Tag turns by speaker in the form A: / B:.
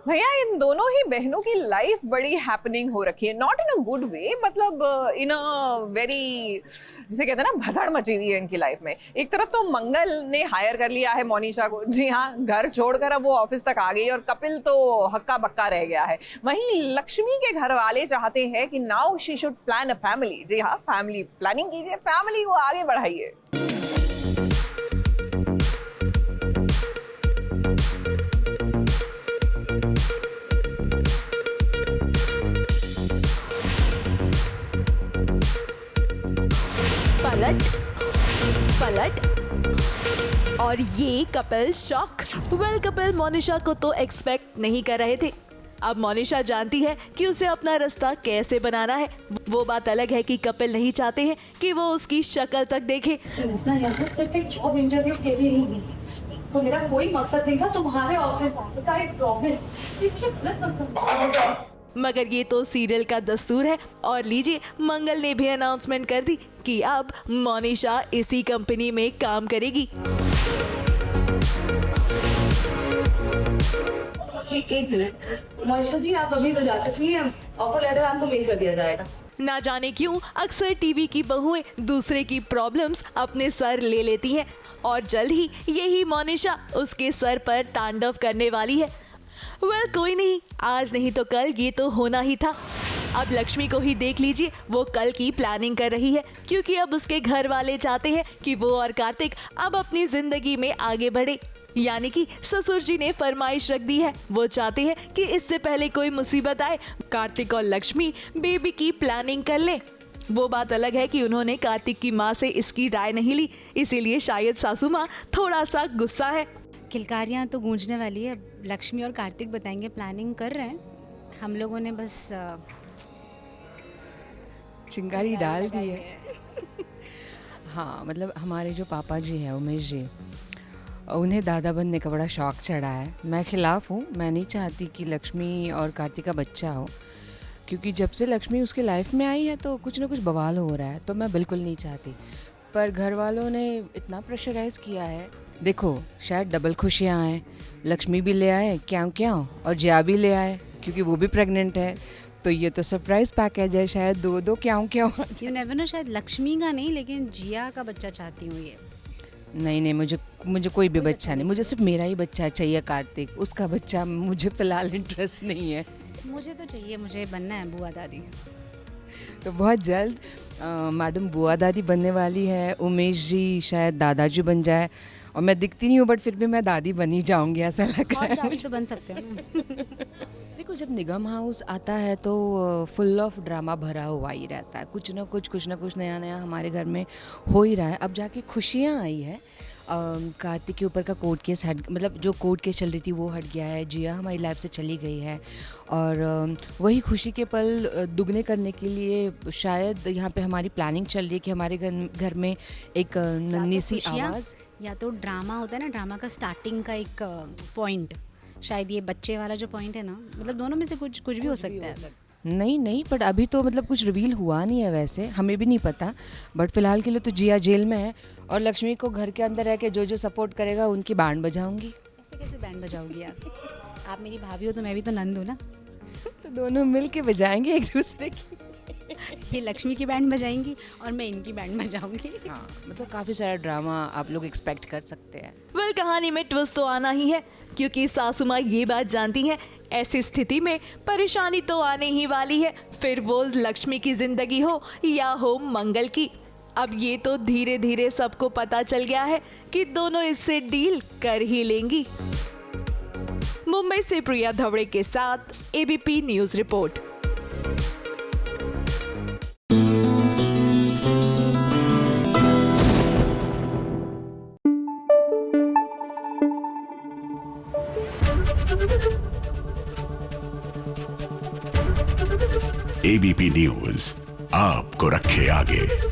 A: भैया इन दोनों ही बहनों की लाइफ बड़ी हैपनिंग हो रखी है, not in a good way, मतलब इन अ वेरी, जिसे कहते हैं ना, भसड़ मची हुई है इनकी लाइफ में। एक तरफ तो मंगल ने हायर कर लिया है मोनिशा को, जी हाँ, घर छोड़कर अब वो ऑफिस तक आ गई, और कपिल तो हक्का बक्का रह गया है। वहीं लक्ष्मी के घर वाले चाहते हैं कि now she should plan a family. जी हाँ, फैमिली प्लानिंग कीजिए, फैमिली को आगे बढ़ाइए।
B: पलट पलट और ये कपिल शॉक। वेल, कपिल मोनिशा को तो एक्सपेक्ट नहीं कर रहे थे। अब मोनिशा जानती है कि उसे अपना रास्ता कैसे बनाना है। वो बात अलग है कि कपिल नहीं चाहते हैं कि वो उसकी शक्ल तक देखे।
C: सिर्फ एक जॉब इंटरव्यू के लिए ही नहीं, तो मेरा कोई मकसद नहीं था तुम्हारे ऑफिस आने का, एक प्रॉमिस।
B: मगर ये तो सीरियल का दस्तूर है। और लीजिए, मंगल ने भी अनाउंसमेंट कर दी कि अब मोनिशा इसी कंपनी में काम करेगी।
C: जी एक मिनट मोनिशा जी, आप अभी तो जा सकती हैं, ऑफर लेटर आपको मेल कर दिया जाएगा।
B: ना जाने क्यों अक्सर टीवी की बहुएं दूसरे की प्रॉब्लम्स अपने सर ले लेती हैं, और जल्द ही यही मोनिशा उसके सर पर तांडव करने वाली है। वेल, कोई नहीं, आज नहीं तो कल ये तो होना ही था। अब लक्ष्मी को ही देख लीजिए, वो कल की प्लानिंग कर रही है, क्योंकि अब उसके घर वाले चाहते हैं कि वो और कार्तिक अब अपनी जिंदगी में आगे बढ़े। यानी कि ससुर जी ने फरमाइश रख दी है। वो चाहते हैं कि इससे पहले कोई मुसीबत आए, कार्तिक और लक्ष्मी बेबी की प्लानिंग कर ले। वो बात अलग है कि उन्होंने कार्तिक की माँ से इसकी राय नहीं ली, इसीलिए शायद सासू माँ थोड़ा सा गुस्सा है।
D: किलकारियाँ तो गूंजने वाली है। लक्ष्मी और कार्तिक बताएंगे, प्लानिंग कर रहे हैं। हम लोगों ने बस
E: चिंगारी डाल दी है। हाँ, मतलब हमारे जो पापा जी हैं, उमेश जी, उन्हें दादा बनने का बड़ा शौक चढ़ा है। मैं खिलाफ हूँ, मैं नहीं चाहती कि लक्ष्मी और कार्तिक का बच्चा हो, क्योंकि जब से लक्ष्मी उसके लाइफ में आई है तो कुछ ना कुछ बवाल हो रहा है, तो मैं बिल्कुल नहीं चाहती। पर घर वालों ने इतना प्रेशराइज़ किया है। देखो, शायद डबल खुशियाँ आएँ, लक्ष्मी भी ले आए क्यों क्यों, और जया भी ले आए क्योंकि वो भी प्रेग्नेंट है, तो ये तो सरप्राइज पैकेज है। शायद दो दो क्यों क्यों।
D: यू नेवर नो, शायद लक्ष्मी का नहीं लेकिन जिया का बच्चा चाहती हूँ ये।
E: नहीं, मुझे कोई भी बच्चा नहीं, मुझे सिर्फ मेरा ही बच्चा चाहिए, कार्तिक। उसका बच्चा मुझे फ़िलहाल इंटरेस्ट नहीं है।
D: मुझे तो चाहिए, मुझे बनना है बुआ दादी।
E: तो बहुत जल्द मैडम बुआ दादी बनने वाली है। उमेश जी शायद दादाजी बन जाए, और मैं दिखती नहीं हूँ बट फिर भी मैं दादी बनी जाऊँगी, ऐसा लग रहा है
D: दादी तो बन सकते हो ना।
E: देखो, जब निगम हाउस आता है तो फुल ऑफ ड्रामा भरा हुआ ही रहता है। कुछ ना कुछ नया नया हमारे घर में हो ही रहा है। अब जाके खुशियाँ आई है। कार्तिक के ऊपर का कोर्ट केस मतलब जो कोर्ट केस चल रही थी वो हट गया है। जिया हमारी लाइफ से चली गई है, और वही खुशी के पल दुगने करने के लिए शायद यहाँ पे हमारी प्लानिंग चल रही है कि हमारे घर में एक नन्ही सी आवाज़,
D: या तो ड्रामा होता है ना, ड्रामा का स्टार्टिंग का एक पॉइंट, शायद ये बच्चे वाला जो पॉइंट है ना, मतलब दोनों में से कुछ भी हो सकता है।
E: नहीं, बट अभी तो मतलब कुछ रिवील हुआ नहीं है, वैसे हमें भी नहीं पता। बट फिलहाल के लिए तो जिया जेल में है, और लक्ष्मी को घर के अंदर रह के जो सपोर्ट करेगा उनकी बैंड बजाऊंगी।
D: कैसे बैंड बजाओगी आप मेरी भाभी हो तो मैं भी तो नंद हूँ ना।
E: तो दोनों मिल के बजाएंगे एक दूसरे की।
D: ये लक्ष्मी की बैंड बजाएंगी और मैं इनकी बैंड बजाऊंगी।
E: हाँ, मतलब काफ़ी सारा ड्रामा आप लोग एक्सपेक्ट कर सकते हैं।
B: वेल, कहानी में ट्विस्ट तो आना ही है, क्योंकि सासू माँ ये बात जानती हैं, ऐसी स्थिति में परेशानी तो आने ही वाली है, फिर वो लक्ष्मी की जिंदगी हो या हो मंगल की। अब ये तो धीरे धीरे सबको पता चल गया है कि दोनों इससे डील कर ही लेंगी। मुंबई से प्रिया धवड़े के साथ ABP news report.
F: ABP news आपको रखे आगे।